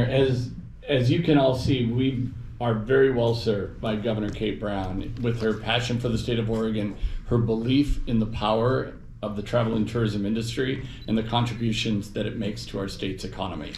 As you can all see, we are very well served by Governor Kate Brown with her passion for the state of Oregon, her belief in the power of the travel and tourism industry, and the contributions that it makes to our state's economy.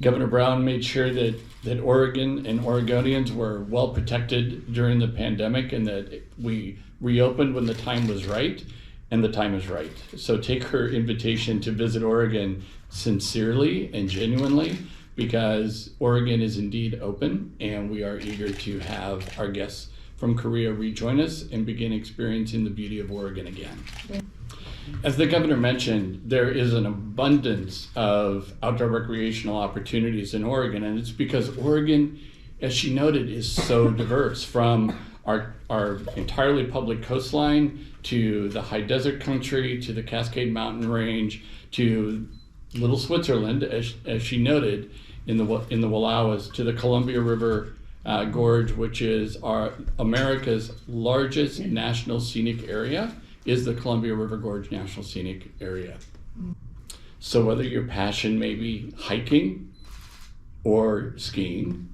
Governor Brown made sure that Oregon and Oregonians were well protected during the pandemic, and that we reopened when the time was right, and the time is right. So take her invitation to visit Oregon sincerely and genuinely, because Oregon is indeed open, and we are eager to have our guests from Korea rejoin us and begin experiencing the beauty of Oregon again. As the governor mentioned, there is an abundance of outdoor recreational opportunities in Oregon, and it's because Oregon, as she noted, is so diverse, from our entirely public coastline to the high desert country to the Cascade Mountain Range to Little Switzerland, as she noted, in the Wallowas, to the Columbia River Gorge, which is America's largest national scenic area, is the Columbia River Gorge National Scenic Area. So whether your passion may be hiking or skiing,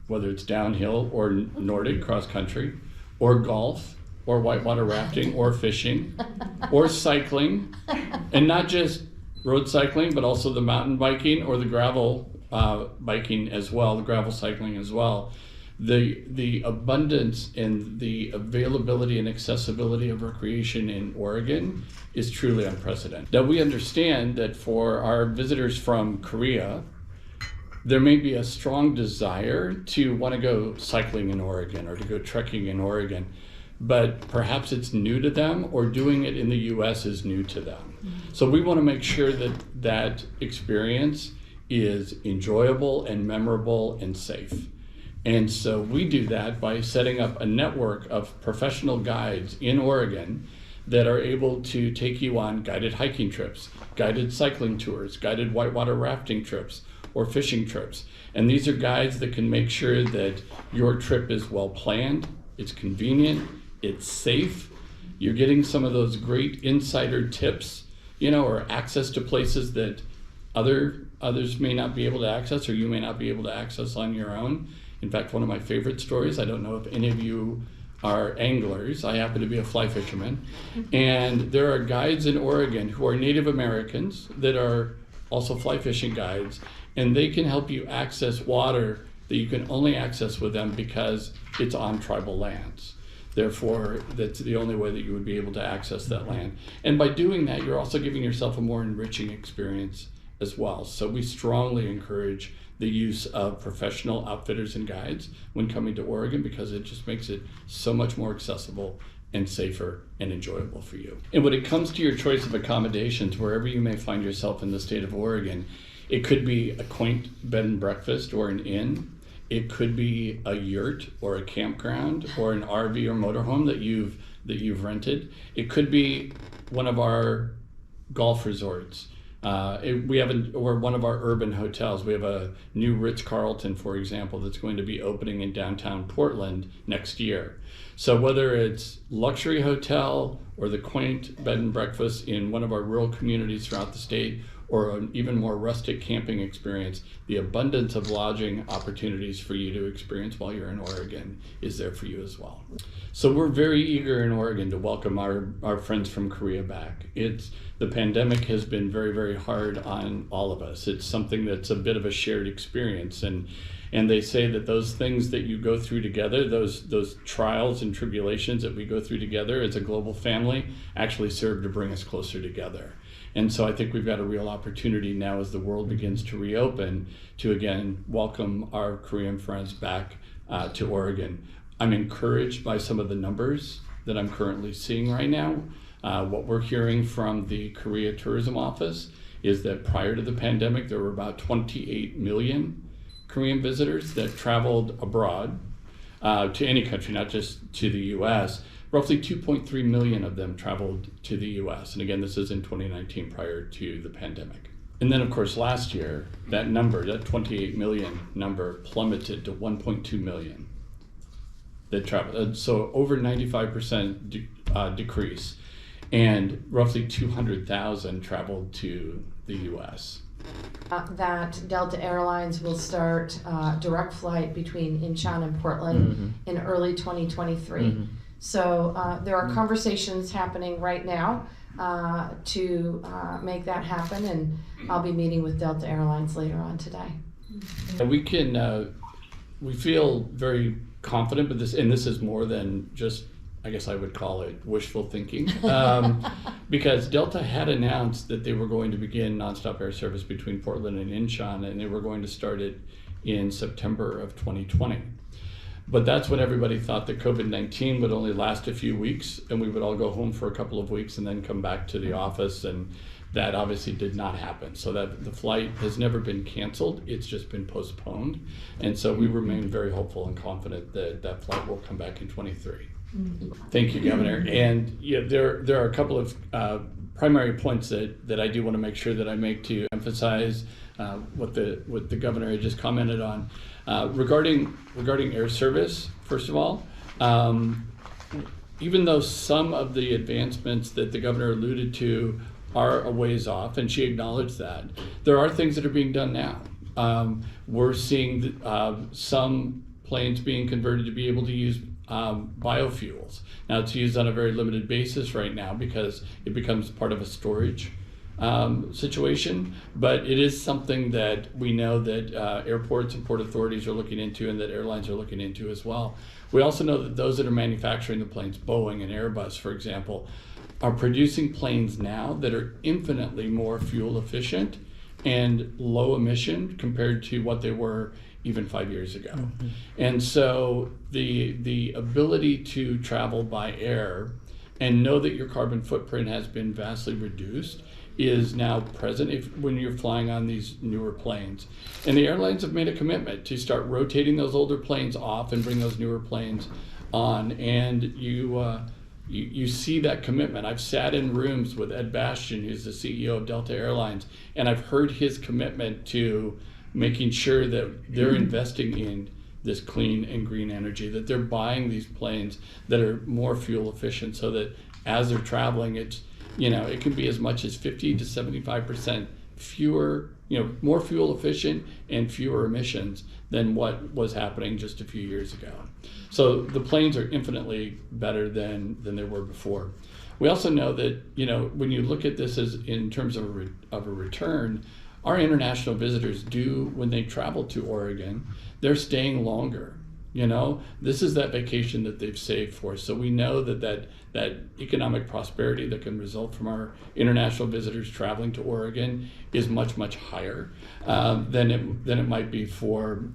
whether it's downhill or Nordic cross country, or golf, or whitewater rafting, or fishing, or cycling, and not just road cycling, but also the mountain biking or the gravel biking as well, the gravel cycling as well. The abundance and the availability and accessibility of recreation in Oregon is truly unprecedented. Now, we understand that for our visitors from Korea, there may be a strong desire to want to go cycling in Oregon or to go trekking in Oregon, but perhaps it's new to them, or doing it in the US is new to them. So we want to make sure that that experience is enjoyable and memorable and safe. And so we do that by setting up a network of professional guides in Oregon that are able to take you on guided hiking trips, guided cycling tours, guided whitewater rafting trips, or fishing trips. And these are guides that can make sure that your trip is well planned, it's convenient, it's safe. You're getting some of those great insider tips, or access to places that others may not be able to access, or you may not be able to access on your own. In fact, one of my favorite stories, I don't know if any of you are anglers, I happen to be a fly fisherman, and there are guides in Oregon who are Native Americans that are also fly fishing guides, and they can help you access water that you can only access with them because it's on tribal lands. Therefore, that's the only way that you would be able to access that land. And by doing that, you're also giving yourself a more enriching experience as well. So we strongly encourage the use of professional outfitters and guides when coming to Oregon, because it just makes it so much more accessible and safer and enjoyable for you. And when it comes to your choice of accommodations, wherever you may find yourself in the state of Oregon, it could be a quaint bed and breakfast or an inn. It could be a yurt or a campground or an RV or motorhome that you've rented. It could be one of our golf resorts. Or one of our urban hotels. We have a new Ritz-Carlton, for example, that's going to be opening in downtown Portland next year. So whether it's luxury hotel or the quaint bed and breakfast in one of our rural communities throughout the state, or an even more rustic camping experience, the abundance of lodging opportunities for you to experience while you're in Oregon is there for you as well. So we're very eager in Oregon to welcome our friends from Korea back. The pandemic has been very, very hard on all of us. It's something that's a bit of a shared experience, and they say that those things that you go through together, those trials and tribulations that we go through together as a global family, actually serve to bring us closer together. And so I think we've got a real opportunity now, as the world begins to reopen, to again welcome our Korean friends back to Oregon. I'm encouraged by some of the numbers that I'm currently seeing right now. What we're hearing from the Korea Tourism Office is that prior to the pandemic, there were about 28 million Korean visitors that traveled abroad to any country, not just to the US. Roughly 2.3 million of them traveled to the US. And again, this is in 2019, prior to the pandemic. And then of course last year, that 28 million number plummeted to 1.2 million that traveled. So over 95% decrease, and roughly 200,000 traveled to the US. that Delta Airlines will start direct flight between Incheon and Portland in early 2023. So there are conversations happening right now to make that happen, and I'll be meeting with Delta Airlines later on today. We feel very confident, but this is more than just, I guess I would call it wishful thinking, because Delta had announced that they were going to begin nonstop air service between Portland and Incheon, and they were going to start it in September of 2020. But that's when everybody thought that COVID-19 would only last a few weeks, and we would all go home for a couple of weeks and then come back to the office, and that obviously did not happen. So that the flight has never been canceled, it's just been postponed. And so we remain very hopeful and confident that that flight will come back in 23. Thank you, Governor. And yeah, there are a couple of primary points that I do want to make sure that I make to emphasize what the Governor had just commented on. Regarding air service, first of all, even though some of the advancements that the Governor alluded to are a ways off, and she acknowledged that, there are things that are being done now. We're seeing some planes being converted to be able to use biofuels. Now it's used on a very limited basis right now because it becomes part of a storage situation, but it is something that we know that airports and port authorities are looking into and that airlines are looking into as well. We also know that those that are manufacturing the planes, Boeing and Airbus, for example, are producing planes now that are infinitely more fuel efficient and low emission compared to what they were even 5 years ago. And so the ability to travel by air and know that your carbon footprint has been vastly reduced is now present when you're flying on these newer planes. And the airlines have made a commitment to start rotating those older planes off and bring those newer planes on. And you see that commitment. I've sat in rooms with Ed Bastian, who's the CEO of Delta Airlines, and I've heard his commitment to making sure that they're investing in this clean and green energy, that they're buying these planes that are more fuel efficient so that as they're traveling, it's, it can be as much as 50 to 75% fewer, more fuel efficient and fewer emissions than what was happening just a few years ago. So the planes are infinitely better than they were before. We also know that, when you look at this as in terms of a return, our international visitors do, when they travel to Oregon, they're staying longer. This is that vacation that they've saved for. So we know that economic prosperity that can result from our international visitors traveling to Oregon is much, much higher than it might be for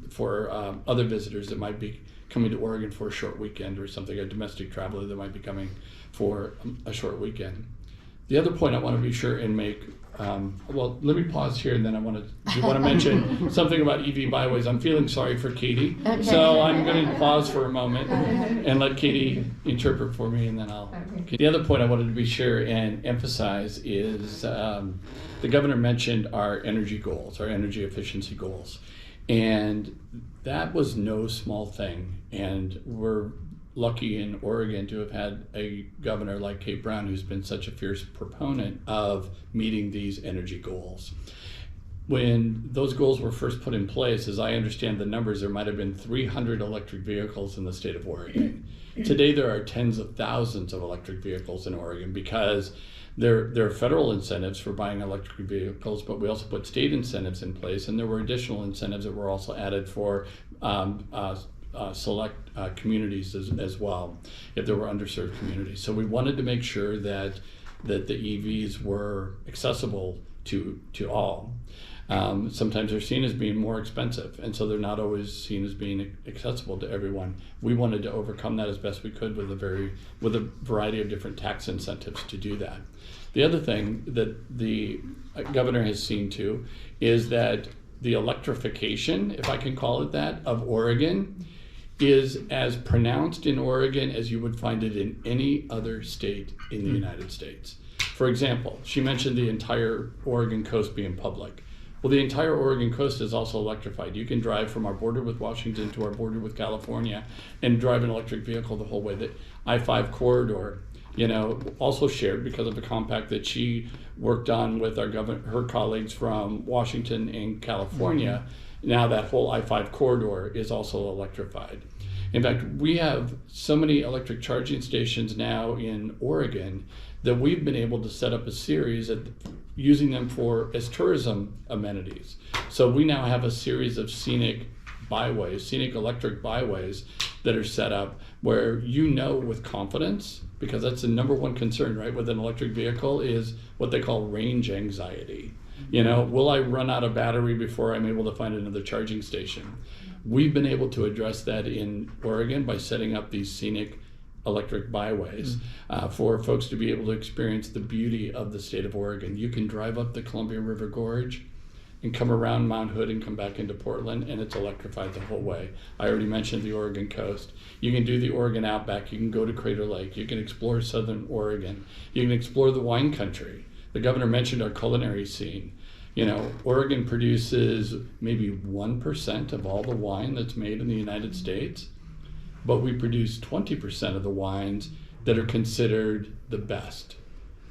other visitors that might be coming to Oregon for a short weekend or something, a domestic traveler that might be coming for a short weekend. The other point I want to be sure and make, well, let me pause here, and then I want to mention something about EV byways. I'm feeling sorry for Katie, okay. So I'm going to pause for a moment and let Katie interpret for me, and then I'll. Okay. The other point I wanted to be sure and emphasize is the Governor mentioned our energy goals, our energy efficiency goals, and that was no small thing, and we're lucky in Oregon to have had a governor like Kate Brown, who's been such a fierce proponent of meeting these energy goals. When those goals were first put in place, as I understand the numbers, there might have been 300 electric vehicles in the state of Oregon. Today there are tens of thousands of electric vehicles in Oregon because there are federal incentives for buying electric vehicles, but we also put state incentives in place, and there were additional incentives that were also added for select communities as well, if there were underserved communities. So we wanted to make sure that the EVs were accessible to all. Sometimes they're seen as being more expensive, and so they're not always seen as being accessible to everyone. We wanted to overcome that as best we could with a variety of different tax incentives to do that. The other thing that the governor has seen to is that the electrification, if I can call it that, of Oregon is as pronounced in Oregon as you would find it in any other state in the United States. For example, she mentioned the entire Oregon coast being public. Well, the entire Oregon coast is also electrified. You can drive from our border with Washington to our border with California and drive an electric vehicle the whole way. The I-5 corridor also shared because of a compact that she worked on with her colleagues from Washington and California. Now that whole I-5 corridor is also electrified. In fact, we have so many electric charging stations now in Oregon that we've been able to set up a series using them as tourism amenities. So we now have a series of scenic electric byways that are set up where with confidence, because that's the number one concern, right, with an electric vehicle is what they call range anxiety. Will I run out of battery before I'm able to find another charging station? We've been able to address that in Oregon by setting up these scenic electric byways for folks to be able to experience the beauty of the state of Oregon. You can drive up the Columbia River Gorge and come around Mount Hood and come back into Portland, and it's electrified the whole way. I already mentioned the Oregon coast. You can do the Oregon Outback. You can go to Crater Lake. You can explore southern Oregon. You can explore the wine country. The governor mentioned our culinary scene. Oregon produces maybe 1% of all the wine that's made in the United States, but we produce 20% of the wines that are considered the best.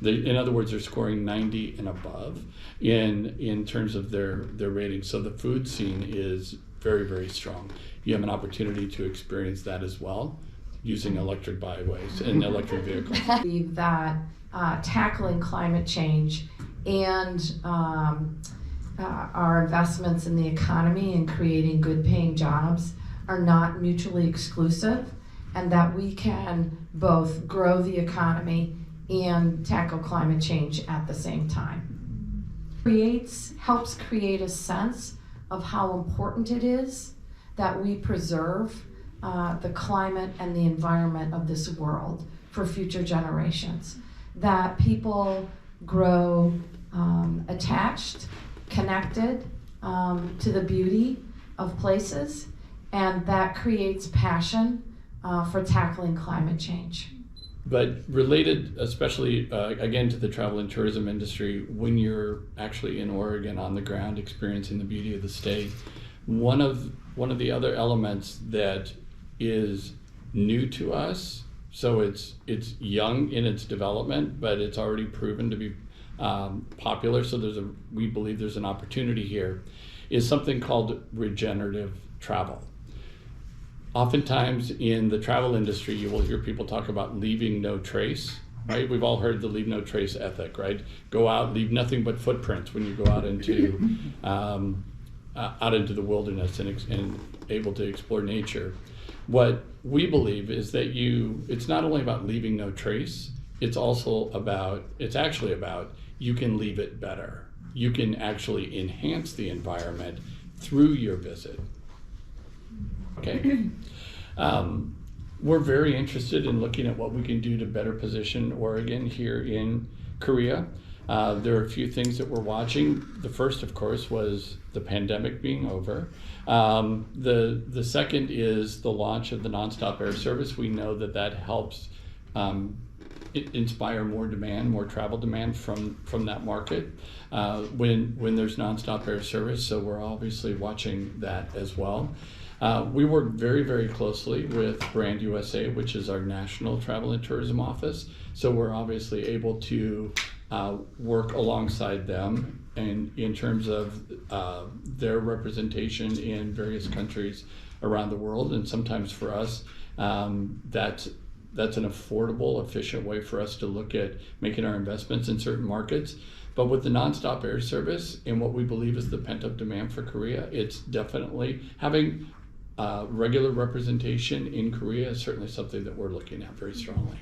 In other words, they're scoring 90 and above in terms of their rating. So the food scene is very, very strong. You have an opportunity to experience that as well using electric byways and electric vehicles. I believe that tackling climate change and our investments in the economy and creating good paying jobs are not mutually exclusive, and that we can both grow the economy and tackle climate change at the same time. Helps create a sense of how important it is that we preserve the climate and the environment of this world for future generations. That people grow attached, connected to the beauty of places, and that creates passion for tackling climate change. But related, especially again to the travel and tourism industry, when you're actually in Oregon on the ground experiencing the beauty of the state, one of the other elements that is new to us, so it's young in its development, but it's already proven to be popular. So we believe there's an opportunity here, is something called regenerative travel. Oftentimes in the travel industry, you will hear people talk about leaving no trace, right? We've all heard the leave no trace ethic, right? Go out, leave nothing but footprints when you go out into the wilderness and able to explore nature. What we believe is that it's not only about leaving no trace, it's actually about you can leave it better. You can actually enhance the environment through your visit. Okay. We're very interested in looking at what we can do to better position Oregon here in Korea. There are a few things that we're watching. The first, of course, was the pandemic being over. The second is the launch of the nonstop air service. We know that helps inspire more demand, more travel demand from that market when there's nonstop air service. So we're obviously watching that as well. We work very, very closely with Brand USA, which is our national travel and tourism office. So we're obviously able to work alongside them in terms of their representation in various countries around the world. And sometimes for us, that's an affordable, efficient way for us to look at making our investments in certain markets. But with the nonstop air service and what we believe is the pent-up demand for Korea, it's definitely having regular representation in Korea is certainly something that we're looking at very strongly.